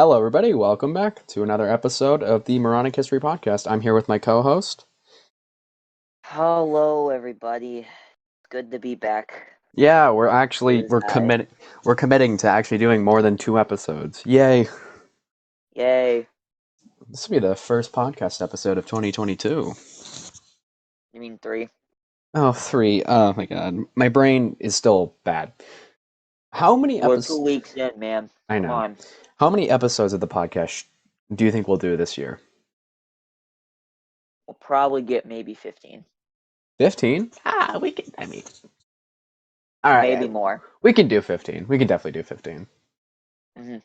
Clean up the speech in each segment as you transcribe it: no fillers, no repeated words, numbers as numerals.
Hello, everybody. Welcome back to another episode of the Moronic History Podcast. I'm here with my co-host. Hello, everybody. Good to be back. Yeah, This is I. we're committing to actually doing more than 2 episodes. Yay! Yay. This will be the first podcast episode of 2022. You mean 3? Oh, three. Oh my god, my brain is still bad. How many We're 2 episodes? weeks in, man. I Come know. on. How many episodes of the podcast do you think we'll do this year? We'll probably get maybe 15. 15? We can. All right, Maybe more. we can do 15. We can definitely do 15. hmm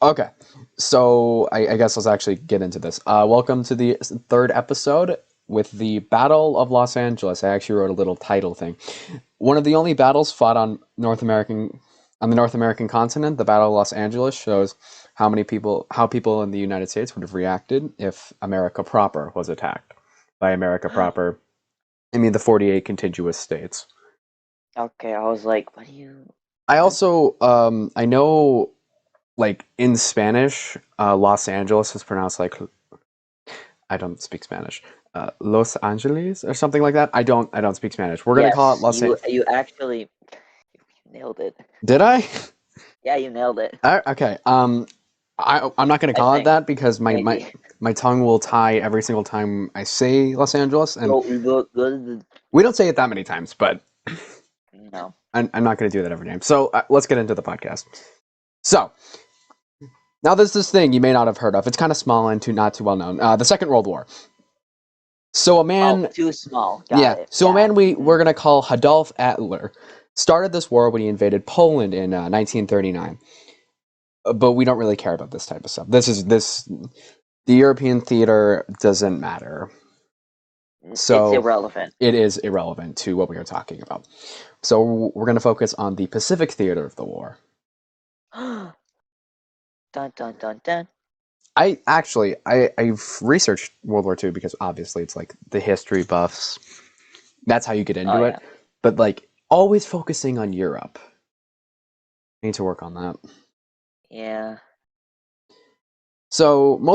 Okay, so I guess let's actually get into this. Welcome to the third episode with the Battle of Los Angeles. I actually wrote a little title thing. One of the only battles fought on the North American continent. The Battle of Los Angeles shows how people in the United States would have reacted if America proper was attacked. By America proper, I mean the 48 contiguous states. Okay, I was like, what do you... I also I know like in Spanish, Los Angeles is pronounced like I don't speak Spanish. Los Angeles or something like that. I don't speak Spanish. We're gonna call it Yes, Los. you actually... You nailed it. Did I? Yeah, you nailed it. Okay. I'm not gonna I call it think. that because Maybe. my tongue will tie every single time I say Los Angeles, and So, we look good. we don't say it that many times, but No. I'm not gonna do that every time. So let's get into the podcast. So now there's this thing you may not have heard of. It's kind of small and not too well known. The Second World War. So a Oh, man too small. Got Yeah, it. so a Yeah. man we're gonna call Adolf Hitler started this war when he invaded Poland in 1939. But we don't really care about this type of stuff. The European theater doesn't matter, It's so irrelevant. it is irrelevant to what we are talking about. So we're gonna focus on the Pacific theater of the war. Dun, dun, dun, dun. I've researched World War II because obviously it's like the history buffs. That's how you get Oh, into it. yeah. But like always focusing on Europe. I need to work on that. Yeah. So jeez,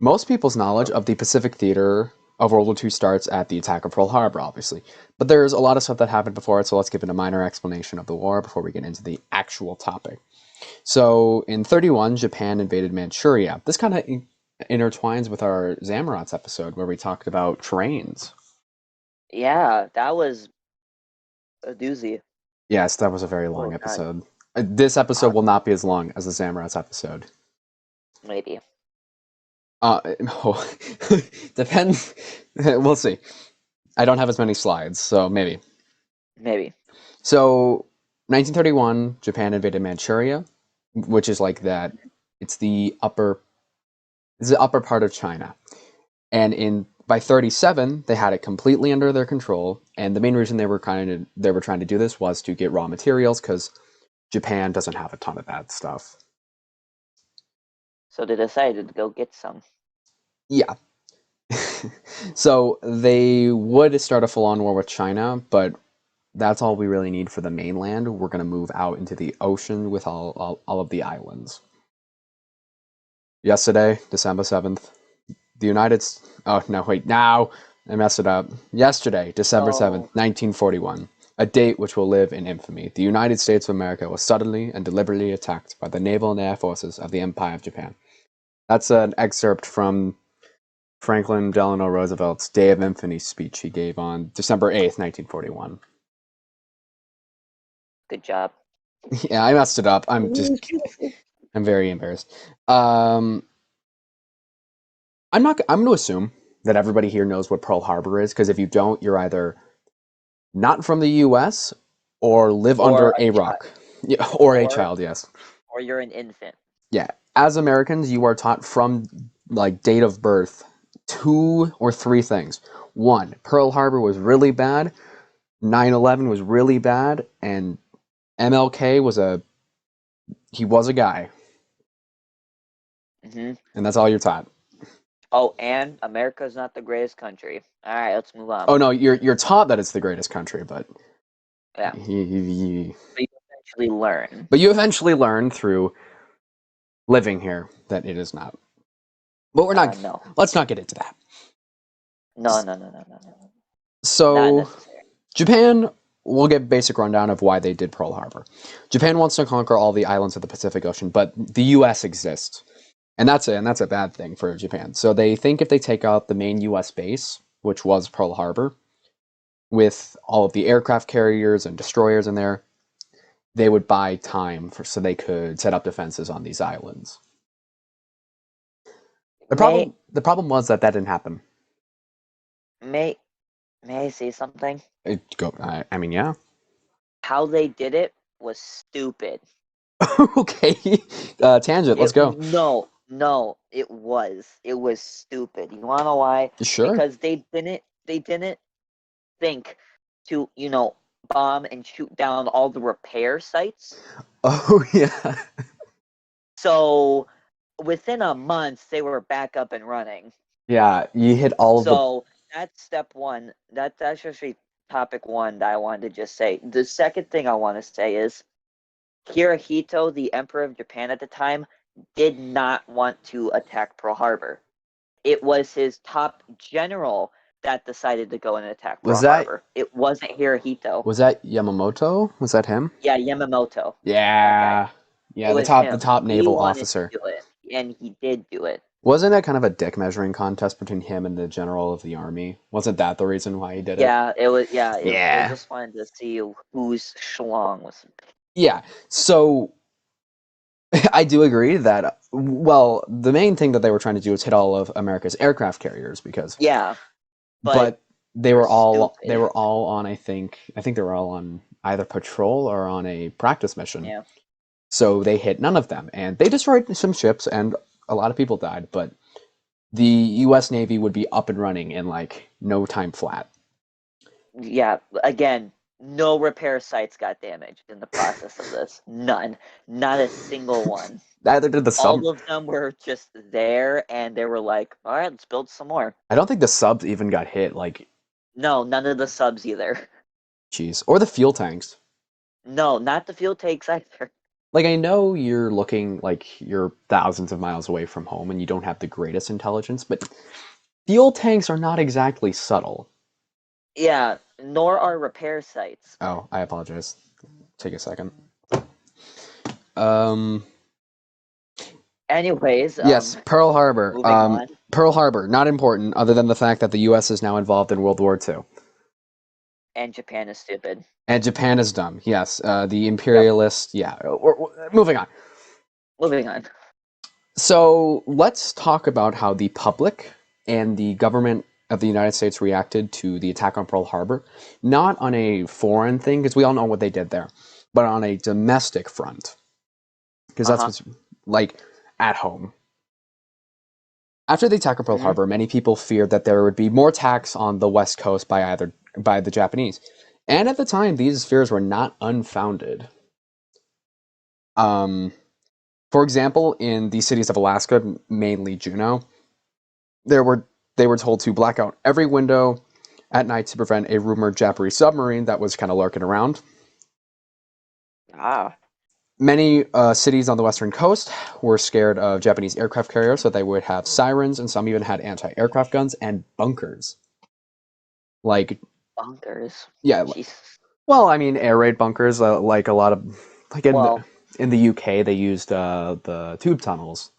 most people's knowledge of the Pacific theater of World War II starts at the attack of Pearl Harbor, obviously. But there's a lot of stuff that happened before it, so let's give it a minor explanation of the war before we get into the actual topic. So in 31, Japan invaded Manchuria. This kind of intertwines with our Zamorats episode where we talked about trains. Yeah, that was a doozy. Yes, that was a very long Oh God, episode. This episode uh, will not be as long as the Zamorats episode. maybe. No. Depends. We'll see. I don't have as many slides, so maybe. Maybe. So, 1931, Japan invaded Manchuria, which is like that. It's the upper, it's the upper part of China, and in by 37, they had it completely under their control. And the main reason they were trying to do this was to get raw materials because Japan doesn't have a ton of that stuff. So they decided to go get some. Yeah. So they would start a full-on war with China, but that's all we really need for the mainland. We're going to move out into the ocean with all of the islands. Yesterday, December 7th, the United States. Oh, no, wait, now I messed it up. Yesterday, December 7th, Oh, 1941, a date which will live in infamy. The United States of America was suddenly and deliberately attacked by the naval and air forces of the Empire of Japan. That's an excerpt from Franklin Delano Roosevelt's Day of Infamy speech he gave on December 8th, 1941. good job. Yeah, I messed it up. I'm very embarrassed. Um, I'm going to assume that everybody here knows what Pearl Harbor is because if you don't, you're either not from the U.S. or live Or under a a child, rock, yeah, or a or child. Yes, you're an infant. yeah. As Americans, you are taught from like date of birth two or three things. One, Pearl Harbor was really bad. 9/11 was really bad, and MLK he was a guy, hmm and that's all you're taught. Oh, and America's not the greatest country. All right, let's move on. Oh no, you're taught that it's the greatest country, but Yeah, he but you eventually learn. But you eventually learn through living here that it is not. But we're not. No. Let's not get into that. No, no, no, no, no, no. Not So necessary. Japan. We'll get a basic rundown of why they did Pearl Harbor. Japan wants to conquer all the islands of the Pacific Ocean, but the U.S. exists, and that's a bad thing for Japan. So they think if they take out the main U.S. base, which was Pearl Harbor, with all of the aircraft carriers and destroyers in there, they would buy time so they could set up defenses on these islands. May The problem was that didn't happen. may may I say something? I mean, yeah. How they did it was stupid. Okay. Tangent. Let's It go. no, it was stupid. You wanna know why? Sure. Because they didn't think to, bomb and shoot down all the repair sites. Oh yeah. So within a month they were back up and running. Yeah. You hit all of the. So that's step one. That's actually topic one that I wanted to just say. The second thing I want to say is Hirohito, the Emperor of Japan at the time, did not want to attack Pearl Harbor. It was his top general that decided to go and attack Was Pearl that Harbor. It wasn't Hirohito. was that Yamamoto? Was that him? Yeah, Yamamoto. That guy. Yeah. It Yeah. The was top the him. top He naval wanted officer. to do it, and he did do it. Wasn't it kind of a dick measuring contest between him and the general of the army? Wasn't that the reason why he did it? Yeah, it was. Yeah, it Yeah. just wanted to see whose schlong was. Yeah. So I do agree that, well, the main thing that they were trying to do was hit all of America's aircraft carriers because, Yeah, but but they they're were all stupid. on, I think they were all on either patrol or on a practice mission. Yeah, So they hit none of them, and they destroyed some ships, and a lot of people died. But the U.S. Navy would be up and running in like no time flat. yeah. Again, no repair sites got damaged in the process of this. None, not a single one. Neither did the sub. All of them were just there, and they were like, "All right, let's build some more." I don't think the subs even got hit. Like, No, none of the subs either. geez, or the fuel tanks. No, not the fuel tanks either. Like, I know you're looking like you're thousands of miles away from home and you don't have the greatest intelligence, but fuel tanks are not exactly subtle. Yeah, nor are repair sites. Oh, I apologize. Take a second. Um, Anyways, yes, Pearl Harbor. moving on. Pearl Harbor, not important other than the fact that the U.S. is now involved in World War II. And Japan is stupid. And Japan is dumb. Yes, the Yep. imperialist. Yeah. Moving on. Moving on. So let's talk about how the public and the government of the United States reacted to the attack on Pearl Harbor, not on a foreign thing, because we all know what they did there, but on a domestic front, because that's what's like at home. After the attack on Pearl Harbor, many people feared that there would be more attacks on the West Coast by the Japanese, and at the time, these fears were not unfounded. For example, in the cities of Alaska, mainly Juneau, there were they were told to black out every window at night to prevent a rumored Japanese submarine that was kind of lurking around. Ah. Many cities on the western coast were scared of Japanese aircraft carriers, so they would have sirens, and some even had anti-aircraft guns and bunkers. Like, Bunkers. yeah, Jesus. well, I mean, air raid bunkers, like a lot of, like Well, in the UK, they used the tube tunnels.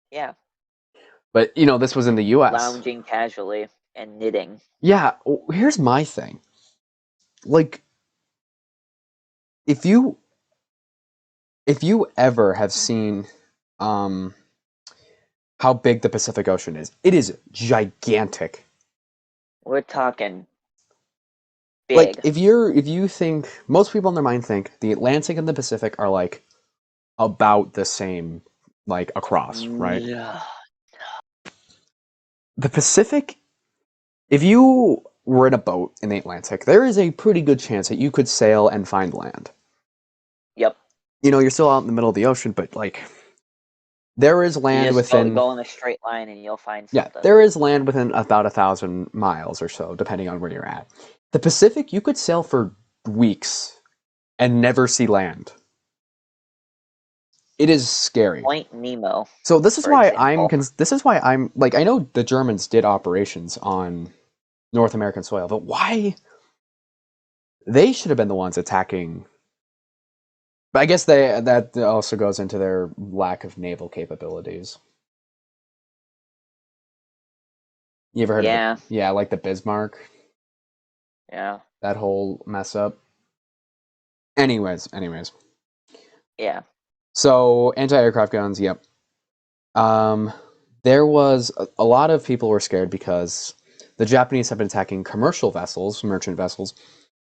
yeah. But this was in the U.S. Lounging casually and knitting. Yeah, here's my thing. Like, if you ever have seen how big the Pacific Ocean is, it is gigantic. We're talking Like, big. if you think, most people in their mind think the Atlantic and the Pacific are like about the same, like, across, right? Yeah. The Pacific, if you were in a boat in the Atlantic, there is a pretty good chance that you could sail and find land. Yep. You're still out in the middle of the ocean, but like, there is You land just within. go in a straight line and you'll find Yeah, something. there is land within about 1,000 miles or so, depending on where you're at. The Pacific, you could sail for weeks and never see land. It is scary. Point Nemo, So for example. this is why I'm like, I know the Germans did operations on North American soil, but why they should have been the ones attacking? But I guess that also goes into their lack of naval capabilities. You ever heard of the Yeah, yeah, like the Bismarck, yeah, that whole mess up? Anyways. yeah. So anti-aircraft guns, yep. Um, there was a lot of people were scared because the Japanese have been attacking commercial vessels, merchant vessels,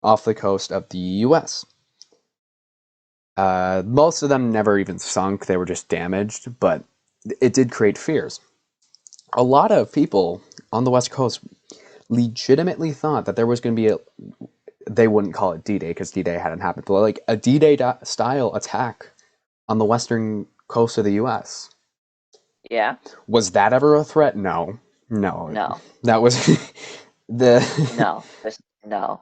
off the coast of the U.S. Most of them never even sunk; they were just damaged, but it did create fears. A lot of people on the West Coast legitimately thought that there was going to be a, they wouldn't call it D-Day because D-Day hadn't happened, but like a D-Day style attack on the western coast of the U.S. Yeah. Was that ever a threat? No, no, No. that was the No. No.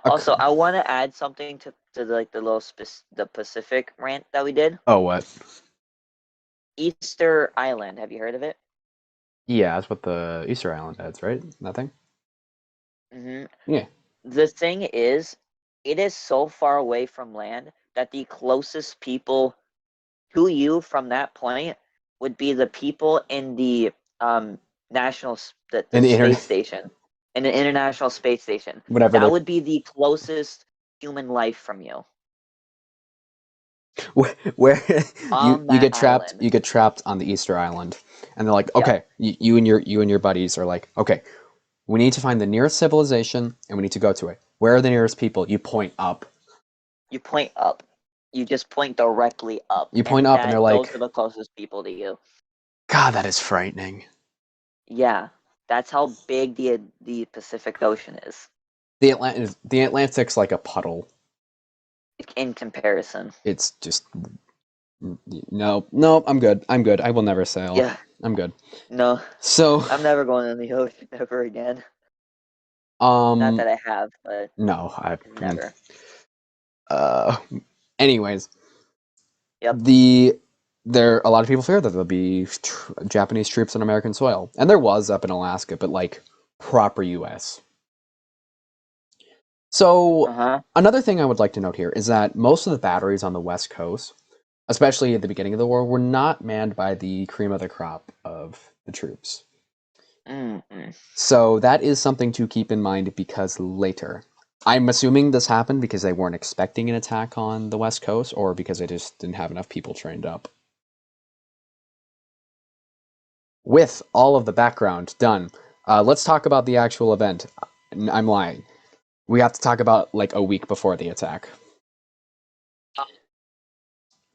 a, Also, I want to add something to like the little the Pacific rant that we did. oh what? Easter Island. Have you heard of it? Yeah, that's what the Easter Island heads, right? Nothing. Hmm. Yeah, The thing is, it is so far away from land that the closest people to you from that point would be the people in the the and the space internet, station, in the International Space Station. whatever That they're would be the closest human life from you where on you that get trapped, island. you get trapped on the Easter Island, and they're like, Yep. okay, you and your buddies are like, okay, we need to find the nearest civilization and we need to go to it. Where are the nearest people? You point up. You point up. You just point directly up, You point and up, and they're that those like, are the closest people to you. God, that is frightening. Yeah, that's how big the Pacific Ocean is The Atlantic's like a puddle. in comparison. It's just no, no. I'm good. I'm good. I will never sail. Yeah, I'm good. no, So, I'm never going in the ocean ever again. Not um, that I have, but no. never. Uh, anyways, Yep. the there a lot of people fear that there'll be Japanese troops on American soil, and there was up in Alaska, but like proper U.S. Uh So huh. another thing I would like to note here is that most of the batteries on the West Coast, especially at the beginning of the war, were not manned by the cream of the crop of the troops. Mm-mm. So that is something to keep in mind because later, I'm assuming this happened because they weren't expecting an attack on the West Coast or because they just didn't have enough people trained up. With all of the background done, let's talk about the actual event. I'm lying. We have to talk about like a week before the attack.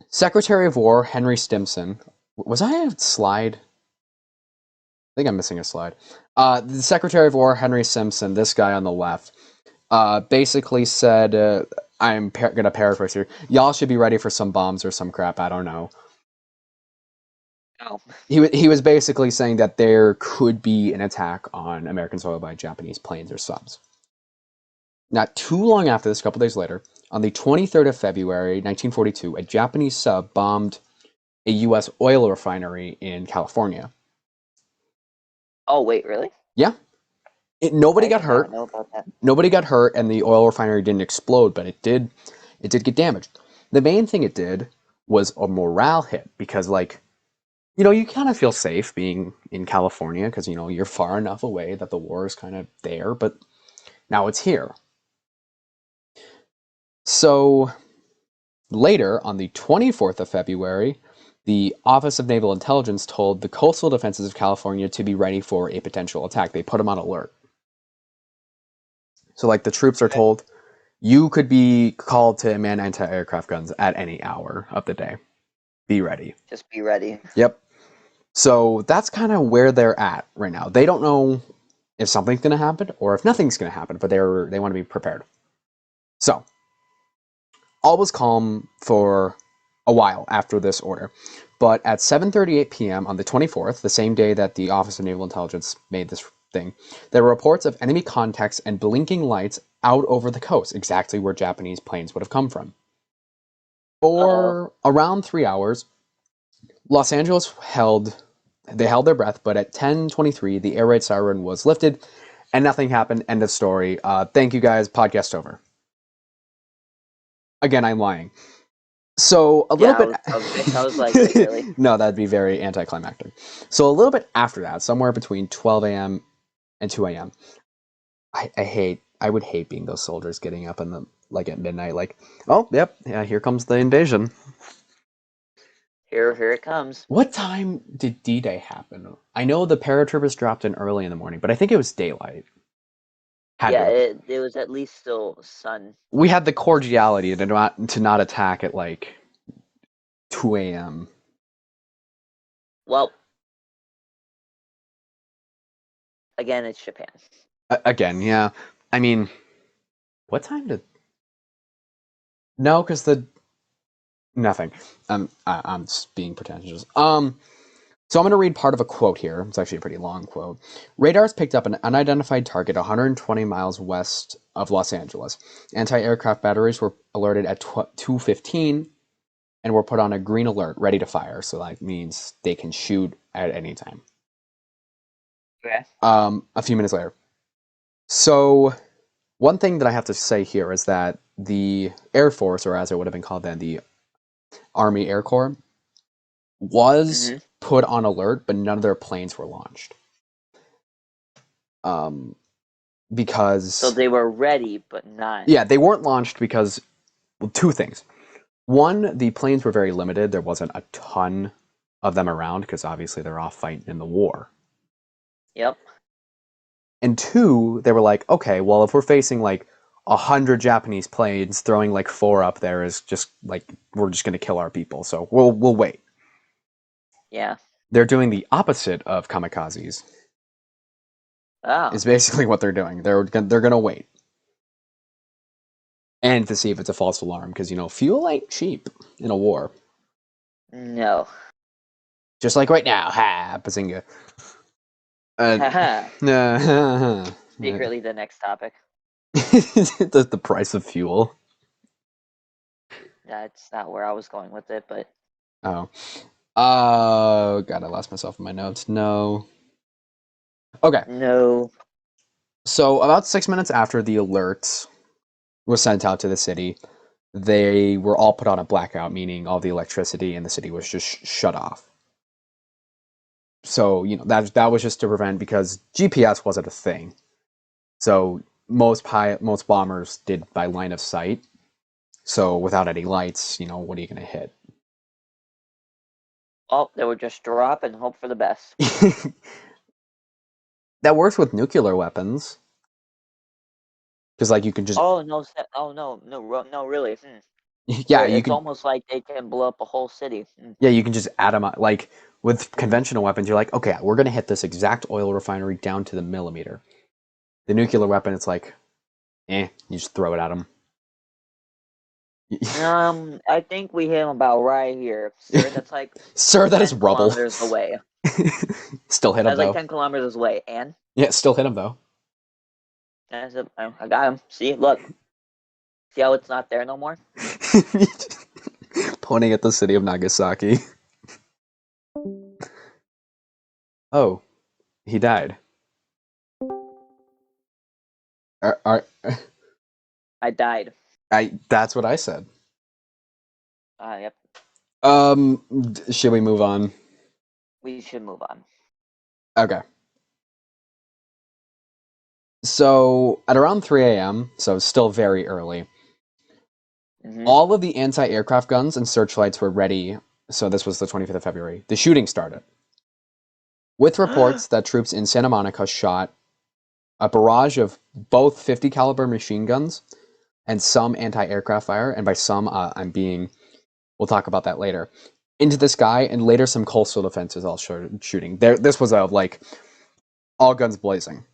Secretary of War Henry Stimson. Was I a slide? I think I'm missing a slide. The Secretary of War Henry Stimson, this guy on the left, basically said, I'm going to paraphrase here, y'all should be ready for some bombs or some crap, I don't know. Oh. He was basically saying that there could be an attack on American soil by Japanese planes or subs. Not too long after this, a couple days later, on the 23rd of February, 1942, a Japanese sub bombed a U.S. oil refinery in California. Oh wait, really? Yeah, nobody I got did not hurt. know about that. Nobody got hurt, and the oil refinery didn't explode, but it did get damaged. The main thing it did was a morale hit because, like, you kind of feel safe being in California because you're far enough away that the war is kind of there, but now it's here. So later, on the 24th of February, the Office of Naval Intelligence told the coastal defenses of California to be ready for a potential attack. They put them on alert. So, like, the troops are Okay. told, you could be called to man anti-aircraft guns at any hour of the day. Be ready. Just be ready. Yep. So that's kind of where they're at right now. They don't know if something's going to happen or if nothing's going to happen, but they want to be prepared. So all was calm for a while after this order, but at 7:38 p.m. on the 24th, the same day that the Office of Naval Intelligence made this thing, there were reports of enemy contacts and blinking lights out over the coast, exactly where Japanese planes would have come from. Uh-oh. For around 3 hours, Los Angeles held their breath, but at 10:23, the air raid siren was lifted, and nothing happened. End of story. Thank you guys. Podcast over. Again, I'm lying. So a little Yeah, bit. I was like, wait, really? No, that'd be very anticlimactic. So a little bit after that, somewhere between 12 a.m. and 2 a.m. I would hate being those soldiers getting up in the like at midnight, like, oh, yep, yeah, here comes the invasion. Here it comes. What time did D-Day happen? I know the paratroopers dropped in early in the morning, but I think it was daylight. Had to Yeah, have been. it was at least still sun. We had the cordiality to not attack at like 2 a.m. Well, again, it's Japan. Again, yeah. I mean, what time did? No, because the nothing. I'm just being pretentious. So I'm going to read part of a quote here. It's actually a pretty long quote. Radars picked up an unidentified target 120 miles west of Los Angeles. Anti-aircraft batteries were alerted at 2:15 and were put on a green alert, ready to fire. So that means they can shoot at any time. Okay. A few minutes later. So one thing that I have to say here is that the Air Force, or as it would have been called then, the Army Air Corps, was Mm-hmm. put on alert, but none of their planes were launched. Um, So because they were ready, but not. yeah, they weren't launched because, well, two things. One, the planes were very limited. There wasn't a ton of them around because obviously they're off fighting in the war. Yep. And two, they were like, okay, well, if we're facing like 100 Japanese planes, throwing like four up there is just like we're just gonna kill our people. So we'll wait. Yeah. They're doing the opposite of kamikazes. Oh. Is basically what they're doing. They're gonna wait and to see if it's a false alarm because fuel ain't cheap in a war. No. Just like right now, ha, Bazinga. Uh, Haha. uh, Secretly the next topic. the price of fuel. That's not where I was going with it, but Oh. Oh, God, I lost myself in my notes. No. Okay. no. So, about 6 minutes after the alert was sent out to the city, they were all put on a blackout, meaning all the electricity in the city was just shut off. So, that was just to prevent because GPS wasn't a thing. So, most bombers did by line of sight. So, without any lights, what are you going to hit? Oh, they would just drop and hope for the best. That works with nuclear weapons because, like, you can just Oh no! Oh no! No! Really? yeah, you It's can almost like they can blow up a whole city. yeah, you can just add them. Like with Mm. conventional weapons, you're like, okay, we're going to hit this exact oil refinery down to the millimeter. The nuclear weapon, it's like, you just throw it at them. I think we hit him about right here, sir. That's like Sir, that is 10 rubble. kilometers away. Still hit him That's like though. 10 kilometers away, and Yeah, still hit him though. I got him. See, look. See how it's not there no more? Pointing at the city of Nagasaki. Oh, he died. Are, I died. that's what I said. Yep. Should we move on? We should move on. Okay. So at around 3 a.m., so still very early, Hmm. all of the anti-aircraft guns and searchlights were ready. So this was the 25th of February. The shooting started with reports that troops in Santa Monica shot a barrage of both 50 caliber machine guns and some anti-aircraft fire. And by some, we'll talk about that later. Into the sky, and later some coastal defenses all shooting. This was like all guns blazing.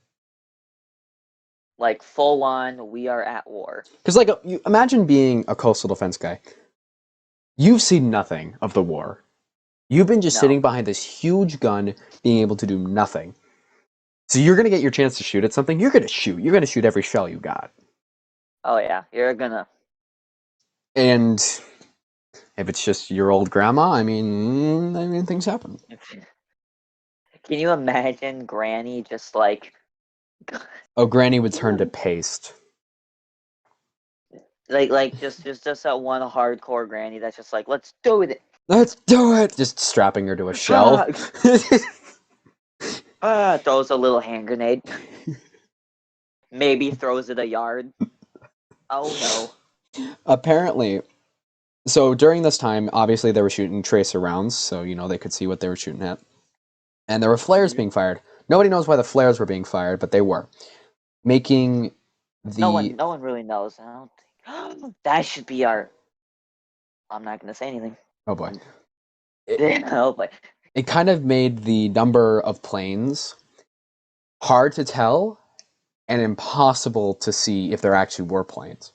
Like full on, we are at war. Because like you imagine being a coastal defense guy. You've seen nothing of the war. You've been just No. sitting behind this huge gun, being able to do nothing. So you're gonna get your chance to shoot at something. You're gonna shoot. You're gonna shoot every shell you got. Oh yeah, you're gonna. And If it's just your old grandma, I mean, things happen. Can you imagine Granny just like Oh, Granny would turn to paste. just that one hardcore Granny that's just like, let's do it. Let's do it! Just strapping her to a Ah, shell. throws a little hand grenade. Maybe throws it a yard. Oh no. Apparently, so during this time, obviously they were shooting tracer rounds, so they could see what they were shooting at. And there were flares Mhm. being fired. Nobody knows why the flares were being fired, but they were. Making No the one, no one really knows. I don't think that should be our. I'm not gonna say anything. oh boy. It, Oh, but it kind of made the number of planes hard to tell and impossible to see if there actually were planes.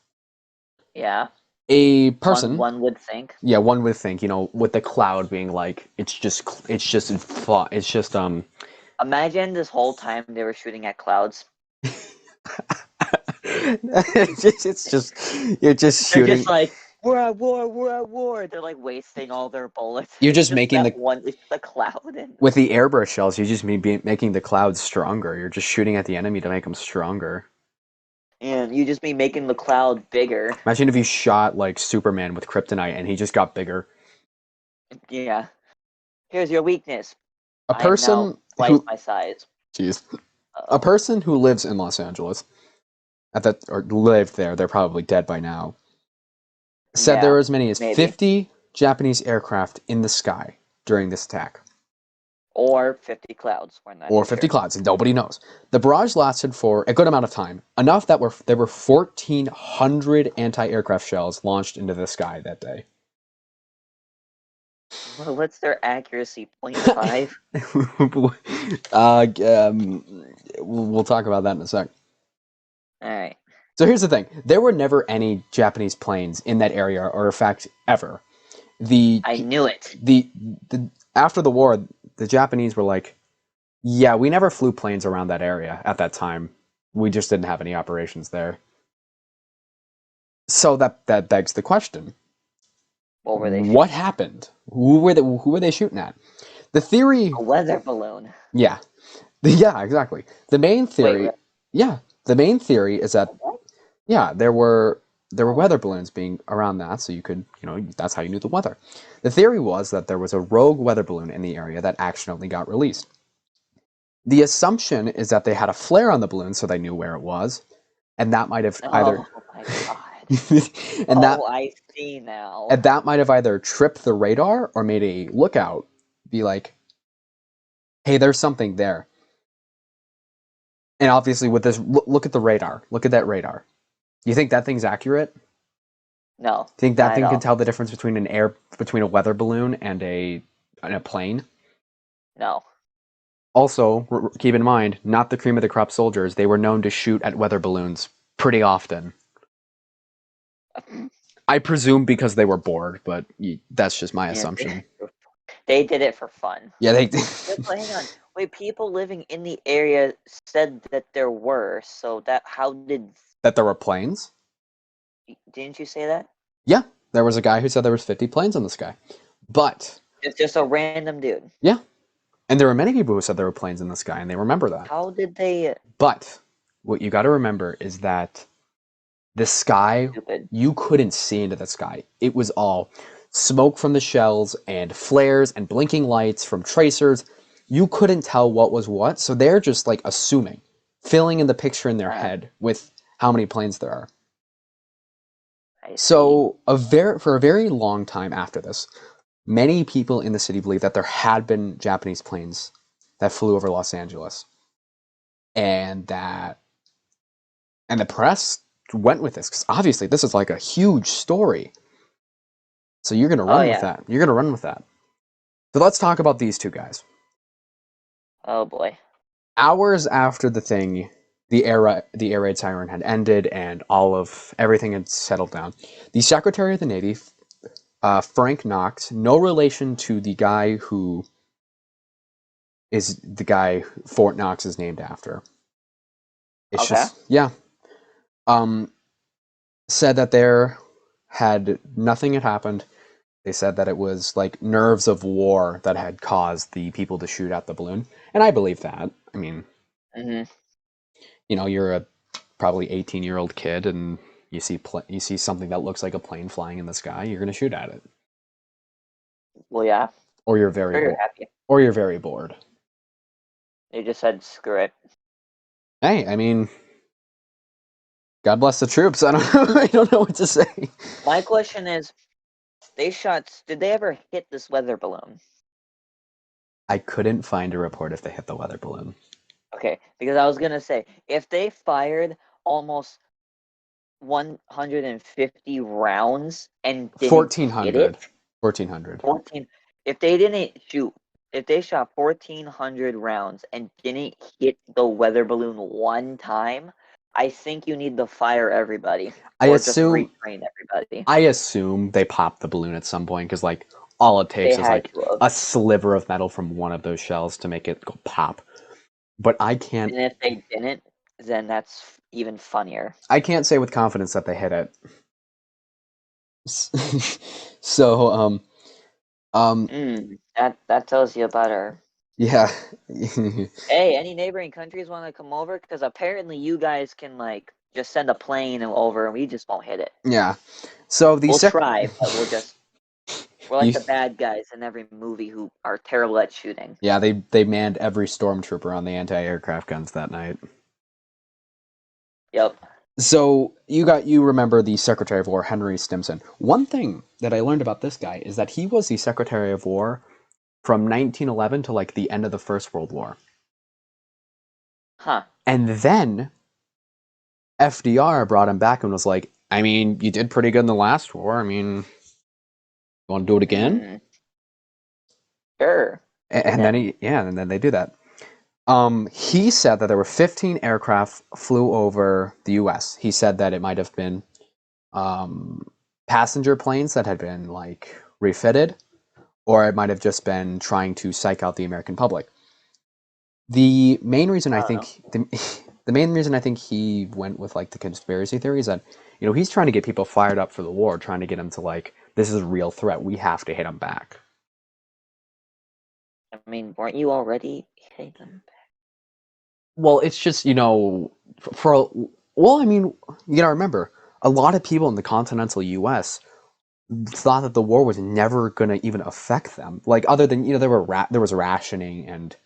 yeah, A one person, one would think. yeah, one would think, with the cloud being like, it's just Imagine this whole time they were shooting at clouds. it's just you're just They're just shooting. like, we're at war, we're at war. They're like wasting all their bullets. You're It's just just making that the one. It's just a cloud, and with the airbrush shells. You just mean making the clouds stronger. You're just shooting at the enemy to make them stronger. you just be making the cloud bigger. Imagine if you shot like Superman with kryptonite and he just got bigger. Yeah. Here's your weakness. A I am now person twice who, my size. jeez, a Oh, person who lives in Los Angeles at that or lived there, they're probably dead by now, said there yeah, were as many as maybe. 50 Japanese aircraft in the sky during this attack. Or 50 clouds. We're not Or too 50 sure. clouds, and nobody knows. The barrage lasted for a good amount of time, enough that there were 1,400 anti-aircraft shells launched into the sky that day. Well, what's their accuracy? 0.5? We'll talk about that in a sec. Alright. So here's the thing: there were never any Japanese planes in that area, or in fact, ever. The I knew it. the, the After the war, the Japanese were like, "Yeah, we never flew planes around that area at that time. We just didn't have any operations there." So that begs the question: What were they what shooting? happened? Who were they shooting at? The theory, A weather balloon. yeah, yeah, exactly. The main Wait, really? theory, yeah, the main theory is that What? yeah, there were Oh. weather balloons being around that, so you could, that's how you knew the weather. The theory was that there was a rogue weather balloon in the area that accidentally got released. The assumption is that they had a flare on the balloon, so they knew where it was, and that might have either Oh my god. and that Oh, I see now. and that might have either tripped the radar or made a lookout be like, "Hey, there's something there." And obviously, with this, look at the radar. Look at that radar. You think that thing's accurate? No, Think that not at thing can all. tell the difference between a weather balloon and a plane? No. Also, keep in mind, not the cream of the crop soldiers. They were known to shoot at weather balloons pretty often. I presume because they were bored, but that's just my Yeah, assumption. they did it for fun. Yeah, they Wait, but hang on. Wait, people living in the area said that there were, so that how that there were planes. didn't you say that? Yeah, there was a guy who said there was 50 planes in the sky, but It's just a random dude. yeah, and there were many people who said there were planes in the sky, and they remember that. How did they But what you got to remember is that the sky, stupid? you couldn't see into the sky. It was all smoke from the shells and flares and blinking lights from tracers. You couldn't tell what was what, so they're just like assuming, filling in the picture in their Ah, head with how many planes there are. I see. So for a very long time after this, many people in the city believed that there had been Japanese planes that flew over Los Angeles, and that and the press went with this because obviously this is like a huge story. So you're gonna Oh run with yeah. that. You're gonna run with that. So let's talk about these two guys. Oh boy. Hours after the air raid siren had ended and all of everything had settled down, the Secretary of the Navy, Frank Knox, no relation to the guy who is the guy Fort Knox is named after. It's Okay. just yeah. Um, Said that there had nothing had happened. They said that it was like nerves of war that had caused the people to shoot at the balloon, and I believe that. I mean, Hmm. you're a probably 18-year-old kid, and you see something that looks like a plane flying in the sky, you're gonna shoot at it, Well, yeah. or you're Sure, you're happy. or you're very bored. They just said screw it. Hey, I mean, God bless the troops. I don't know. I don't know what to say. My question is, did they ever hit this weather balloon? I couldn't find a report if they hit the weather balloon. Okay, because I was gonna say, if they fired almost 150 rounds and didn't hit 1400. it, 1400. 14, if they didn't shoot, if they shot 1,400 rounds and didn't hit the weather balloon one time, I think you need to fire everybody I or just assume retrain everybody. I assume they popped the balloon at some point because like all it They takes is had like to have. a sliver of metal from one of those shells to make it go pop. But And if they didn't, then that's even funnier. I can't say with confidence that they hit it. So um That tells you about our. yeah. Hey, any neighboring countries want to come over? Because apparently you guys can like just send a plane over and we just won't hit it. Yeah. So the We'll sec try, but we're like you, the bad guys in every movie who are terrible at shooting. yeah, they manned every stormtrooper on the anti-aircraft guns that night. Yep. So you remember the Secretary of War Henry Stimson. One thing that I learned about this guy is that he was the Secretary of War from 1911 to like the end of the First World War. Huh. And then FDR brought him back and was like, "I mean, you did pretty good in the last war. I mean, you want to do it again?" Hmm. Sure. And And then then and then they do that. He said that there were 15 aircraft flew over the U.S. He said that it might have been um, passenger planes that had been like refitted, or it might have just been trying to psych out the American public. The main reason I I don't know. think the main reason I think he went with like the conspiracy theory is that he's trying to get people fired up for the war, trying to get them to like this is a real threat. We have to hit them back. I mean, weren't you already hitting them? Well, it's just for well, I mean, you gotta remember a lot of people in the continental U.S. thought that the war was never going to even affect them. Like other than there was rationing and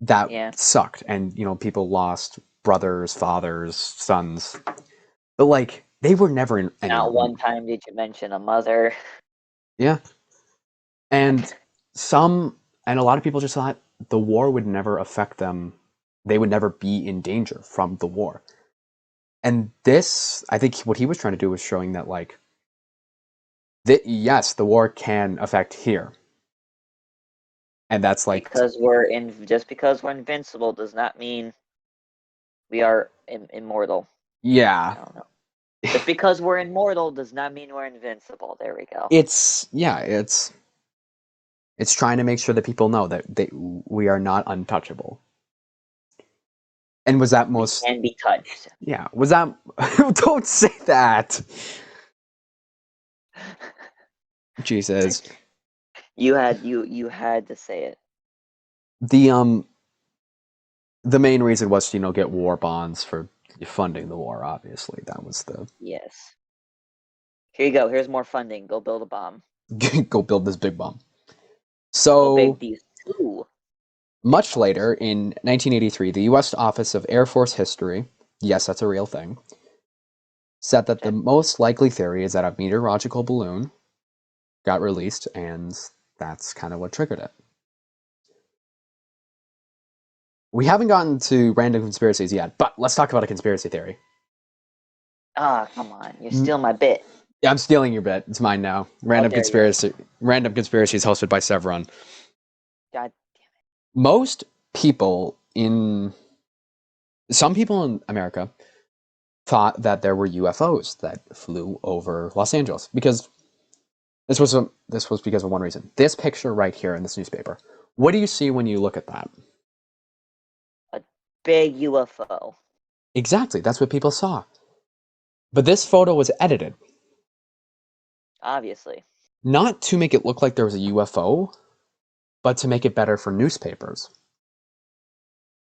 that Yeah. sucked, and people lost brothers, fathers, sons, but like they were never in any. Not one time did you mention a mother. Yeah, and some and a lot of people just thought the war would never affect them. They would never be in danger from the war. And this, I think, what he was trying to do was showing that like that yes, the war can affect here, and that's like Just because we're invincible does not mean we are immortal. yeah. I don't know. Just because we're immortal does not mean we're invincible. There we go. It's trying to make sure that people know that we are not untouchable. And was that We most can be touched. yeah, was that don't say that. Jesus. You had to say it. The the main reason was to, get war bonds for funding the war, obviously. That was the Yes. Here you go. Here's more funding. Go build a bomb. go build this big bomb. Go So big these two big much bombs. later, in 1983, the U.S. Office of Air Force History, yes, that's a real thing, said that the Okay. most likely theory is that a meteorological balloon got released, and that's kind of what triggered it. We haven't gotten to random conspiracies yet, but let's talk about a conspiracy theory. Ah, come on. You're Mm, stealing my bit. Yeah, I'm stealing your bit. It's mine now. How dare you? Random conspiracy is hosted by Sevron. God. Most people in some people in America thought that there were UFOs that flew over Los Angeles because this was because of one reason. This picture right here in this newspaper. What do you see when you look at that? A big UFO. Exactly, that's what people saw. But this photo was edited. Obviously. not to make it look like there was a UFO, but to make it better for newspapers.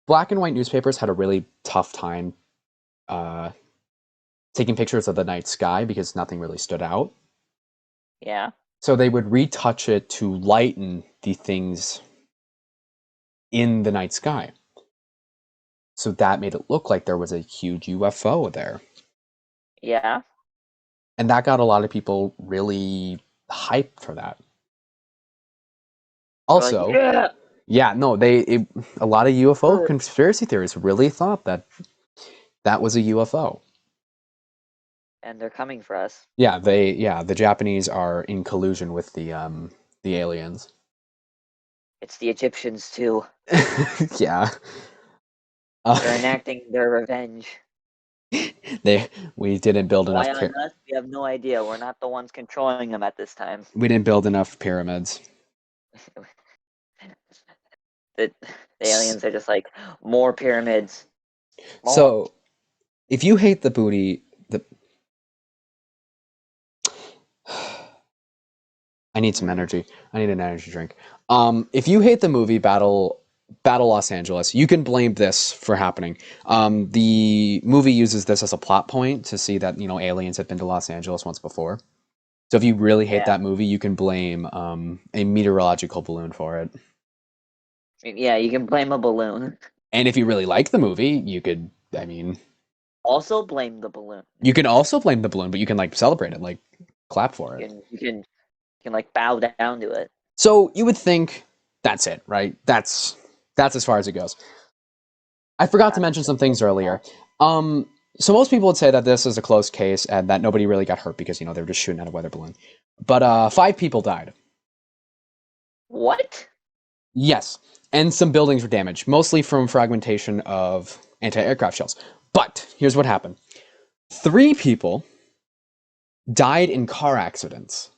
Black and white newspapers had a really tough time uh, taking pictures of the night sky because nothing really stood out. Yeah. So they would retouch it to lighten the things in the night sky. So that made it look like there was a huge UFO there. Yeah. And that got a lot of people really hyped for that. We're like, Also, yeah. yeah, no, a lot of UFO conspiracy theorists really thought that that was a UFO. And they're coming for us. Yeah, the Japanese are in collusion with the aliens. It's the Egyptians too. Yeah. They're enacting their revenge. We didn't build Why enough on us? We have no idea. We're not the ones controlling them at this time. we didn't build enough pyramids. The aliens are just like, more pyramids. More. So, if you hate the booty, the I need some energy. I need an energy drink. If you hate the movie Battle Los Angeles, you can blame this for happening. The movie uses this as a plot point to see that aliens have been to Los Angeles once before. So if you really hate Yeah. that movie, you can blame a meteorological balloon for it. Yeah, you can blame a balloon. And if you really like the movie, you could. I mean, Also blame the balloon. you can also blame the balloon, but you can like celebrate it, like clap for it. You can like bow down to it. So you would think that's it, right? That's as far as it goes. I forgot to Not mention so some things earlier. Um, so most people would say that this is a close case and that nobody really got hurt because they were just shooting at a weather balloon. But 5 people died. What? Yes, and some buildings were damaged, mostly from fragmentation of anti-aircraft shells. But here's what happened: 3 people died in car accidents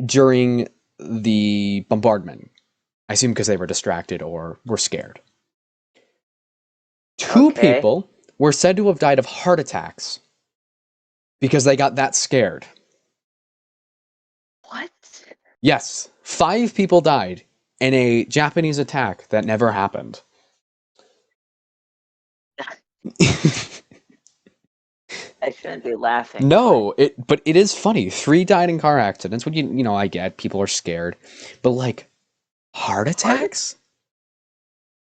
during the bombardment. I assume because they were distracted or were scared. Two Okay. people were said to have died of heart attacks because they got that scared. What? Yes, 5 people died in a Japanese attack that never happened. I shouldn't be laughing, but No, but it is funny. 3 died in car accidents. What I get people are scared, but like heart heart attacks.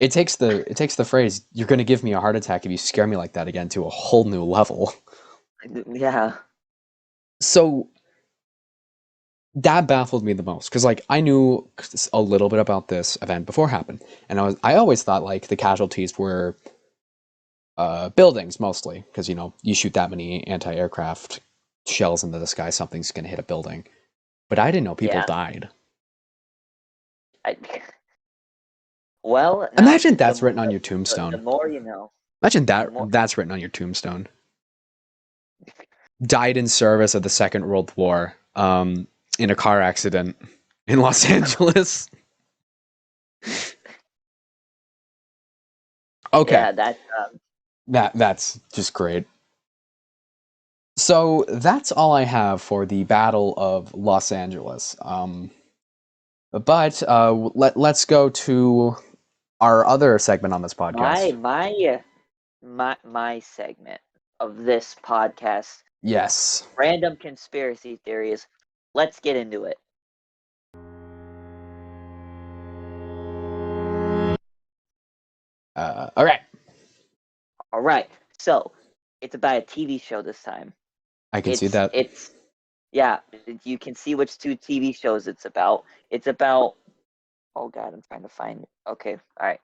It takes the phrase "You're going to give me a heart attack if you scare me like that again" to a whole new level. yeah. So that baffled me the most because like I knew a little bit about this event before it happened, and I always thought like the casualties were buildings mostly because you shoot that many anti-aircraft shells into the sky, something's going to hit a building. But I didn't know people Yeah. died. I, well, now Imagine the, that's written on the your the tombstone. more you know. Imagine The that more that's written on your tombstone. Died in service of the Second World War in a car accident in Los Angeles. Okay, yeah, that that's just great. So that's all I have for the Battle of Los Angeles. But let's go to our other segment on this my podcast. my my segment of this podcast, Yes. random conspiracy theories. Let's get into it. All right. All right. So, it's about a TV show this time. I can see It's that. it's yeah, you can see which 2 TV shows it's about. It's about, oh god, I'm trying to find, okay, all right.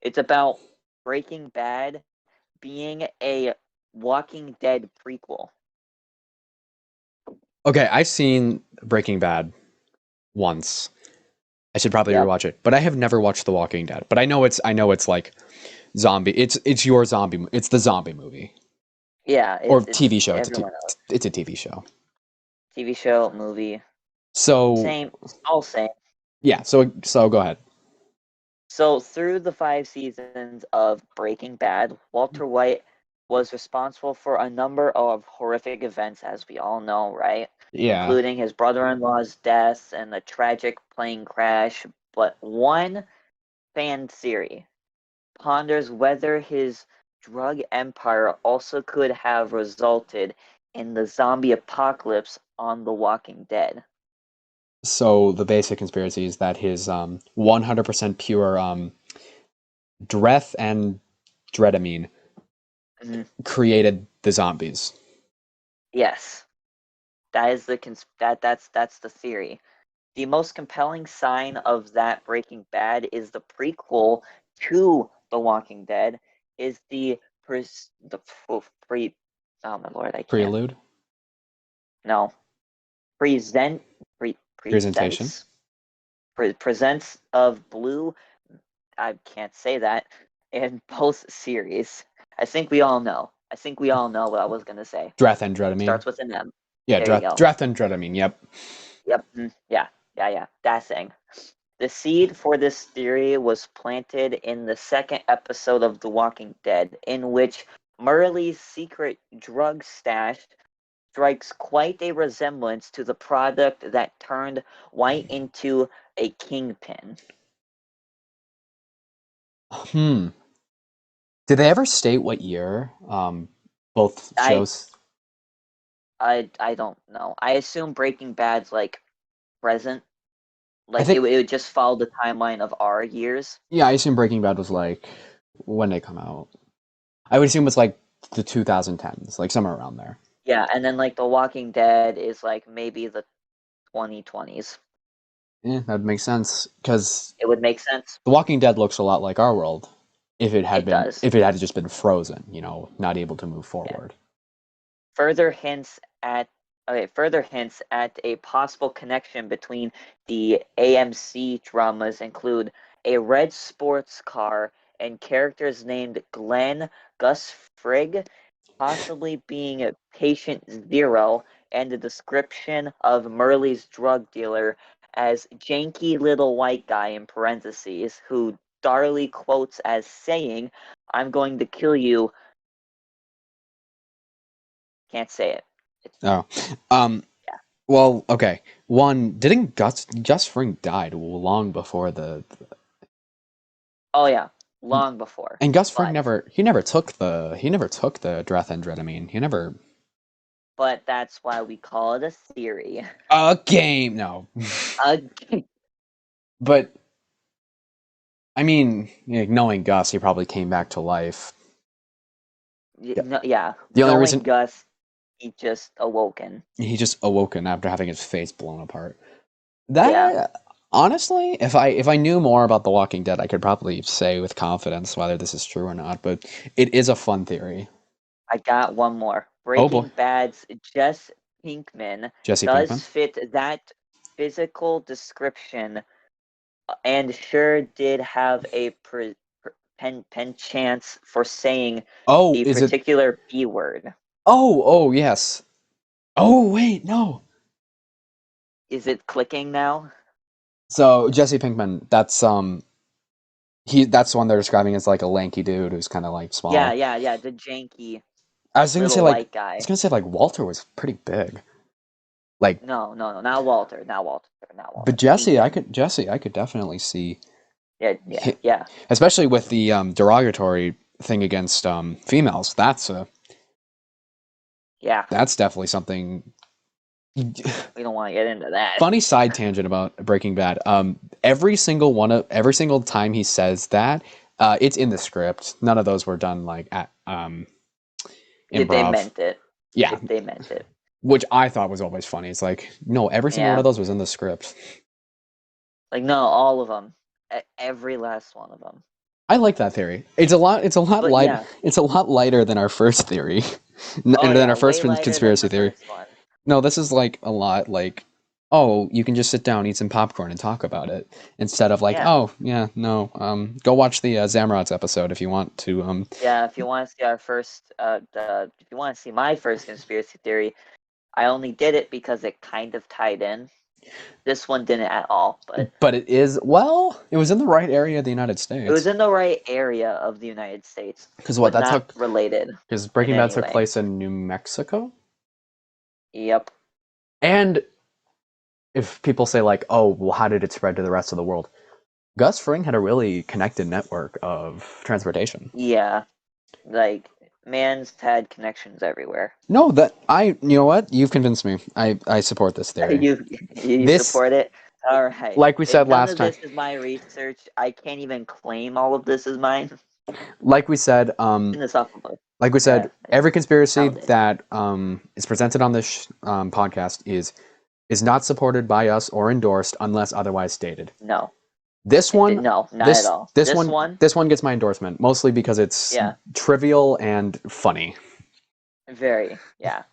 It's about Breaking Bad being a Walking Dead prequel. Okay, I've seen Breaking Bad once. I should probably Yep. rewatch it, but I have never watched The Walking Dead. But I know it's like zombie. It's your zombie. It's the zombie movie Yeah, or it's TV show. everyone else. It's a TV show. TV show, movie, So same, all same. yeah. So go ahead. So through the 5 seasons of Breaking Bad, Walter White was responsible for a number of horrific events, as we all know, right? Yeah. Including his brother-in-law's death and a tragic plane crash. But one fan theory ponders whether his drug empire also could have resulted in the zombie apocalypse on The Walking Dead. So the basic conspiracy is that his 100% pure dreth and dredamine Mhm. created the zombies. Yes, that is that's the theory. The most compelling sign of that Breaking Bad is the prequel to The Walking Dead. Is the pres the pre oh my lord, I can't. Prelude, No, present presentation. presents of Blue. I can't say that in both series. I think we all know what I was gonna say. Dreth and dredamine. Starts with an M. Yeah, There you dreth, go. dreth and dredamine. Yep. Yep. Yeah. Yeah. Yeah. That thing. The seed for this theory was planted in the second episode of The Walking Dead, in which Murley's secret drug stash strikes quite a resemblance to the product that turned White into a kingpin. Hmm. Did they ever state what year? Both I shows. I don't know. I assume Breaking Bad's like present, I like think. it would just follow the timeline of our years. Yeah, I assume Breaking Bad was like when they come out. I would assume it's like the 2010s, like somewhere around there. Yeah, and then like The Walking Dead is like maybe the 2020s. Yeah, that would make sense because It would make sense. The Walking Dead looks a lot like our world It does. if it had just been frozen, not able to move Yeah. forward. Further hints at further hints at a possible connection between the AMC dramas include a red sports car and characters named Glenn, Gus Frigg, possibly being a patient zero, and the description of Murley's drug dealer as janky little white guy in parentheses, who Darley quotes as saying, "I'm going to kill you." Can't say it. It's, Oh, um, yeah. well, okay. One, didn't Gus Fring died long before Oh yeah, long before. and Gus Fring But never took the Drethendredamine. He never that's why we call it a theory. a game. No, Again, but I mean, knowing Gus, he probably came back to life. Yeah. no, yeah. The only Knowing reason Gus, he just awoken. he just awoken after having his face blown apart. Yeah, That honestly, if I knew more about The Walking Dead, I could probably say with confidence whether this is true or not. But it is a fun theory. I got one more. Oh boy, Breaking Bad's Jess Pinkman Jesse does Pinkman. fit that physical description, and sure did have a pen chance for saying Oh, the is it? particular B word. Oh, yes. Oh wait, no. Is it clicking now? So Jesse Pinkman, that's the one they're describing as like a lanky dude who's kind of like Yeah, small. yeah, yeah. The janky I was gonna say little like I white was guy. gonna say like Walter was pretty big. Like, No, no, no. Not Walter. Not Walter. Not but Walter. Negan. Jesse, I could definitely see, Yeah, yeah, yeah, especially with the derogatory thing against females. yeah. That's definitely something. We don't want to get into that. Funny side tangent about Breaking Bad. Every single time he says that, it's in the script. None of those were done like at If they improv. meant it. Yeah, If they meant it. which I thought was always funny. It's like, no, every single one Yeah. of those was in the script. Like, no, all of them. Every last one of them. I like that theory. It's a lot But light. yeah. It's a lot lighter than our first theory, Oh, than yeah. our Way first lighter than conspiracy the theory. first one. No, this is like a lot like, oh, you can just sit down, eat some popcorn, and talk about it instead of like, Yeah. oh, yeah, no, go watch the Zamrods episode if you want to. Yeah, if you want to see our first, if you want to see my first conspiracy theory, I only did it because it kind of tied in. This one didn't at all, but But it is, well, it was in the right area of the United it was States. in the right area of the United States, Because what but that not took, related because in Breaking Bad any took way. place in New Mexico. Yep. And if people say like, oh, well, how did it spread to the rest of the world? Gus Fring had a really connected network of transportation. Yeah. Like, man's had connections everywhere. No, you know what? You've convinced me. I support this theory. You This, support it? All right. like we said None last of time, this is my research. I can't even claim all of this is mine. like we said, In the supplement. like we said, Yeah, every conspiracy found it. that is presented on this podcast is not supported by us or endorsed unless otherwise stated. No. This It did one, no, not at this all. this This one, one, this one gets my endorsement mostly because it's yeah, trivial and funny. very, yeah.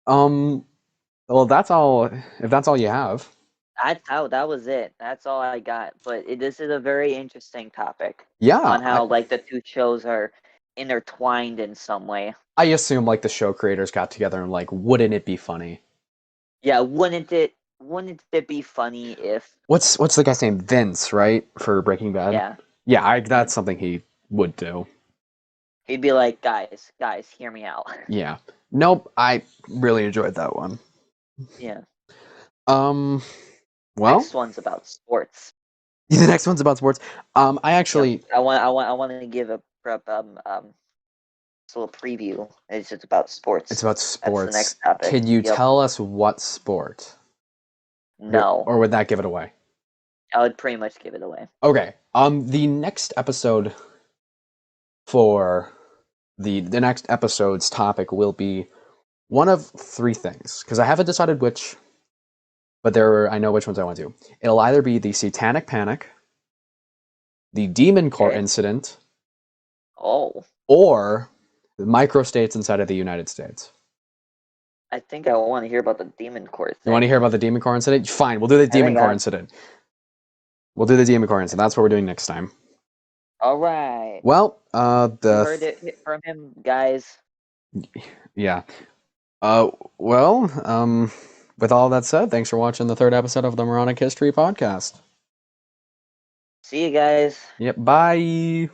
Um, well, that's all. If that's all you have, That was it. That's all I got. But this is a very interesting topic yeah, on how like the two shows are intertwined in some way. I assume like the show creators got together and like, wouldn't it be funny? Yeah, wouldn't it be funny if What's the guy's name? Vince, right? For Breaking Bad. yeah. Yeah, Mhm. that's something he would do. He'd be like, guys, hear me out. Yeah. Nope. I really enjoyed that one. Yeah. Um. Well, Next one's about sports. the next one's about sports. I Yep. actually, I want to give a prep just a little preview. It's just about it's sports. about That's the sports. next topic. Can you Yep. tell us what sport, No. or would that give it away? I would pretty much give it away. Okay. The next episode for the next episode's topic will be one of three things because I haven't decided which, but I know which ones I want to do. It'll either be the Satanic Panic, the Demon Core Okay. incident, Oh. or the microstates inside of the United States. I think I want to hear about the demon core You want to thing. hear about the Demon Core incident? Fine, we'll do the I Demon think Core I. incident. We'll do the Demon Core incident. That's what we're doing next time. All right. Well, You heard it from him, guys. yeah. Uh, well, with all that said, thanks for watching the third episode of the Moronic History Podcast. See you guys. Yep, bye.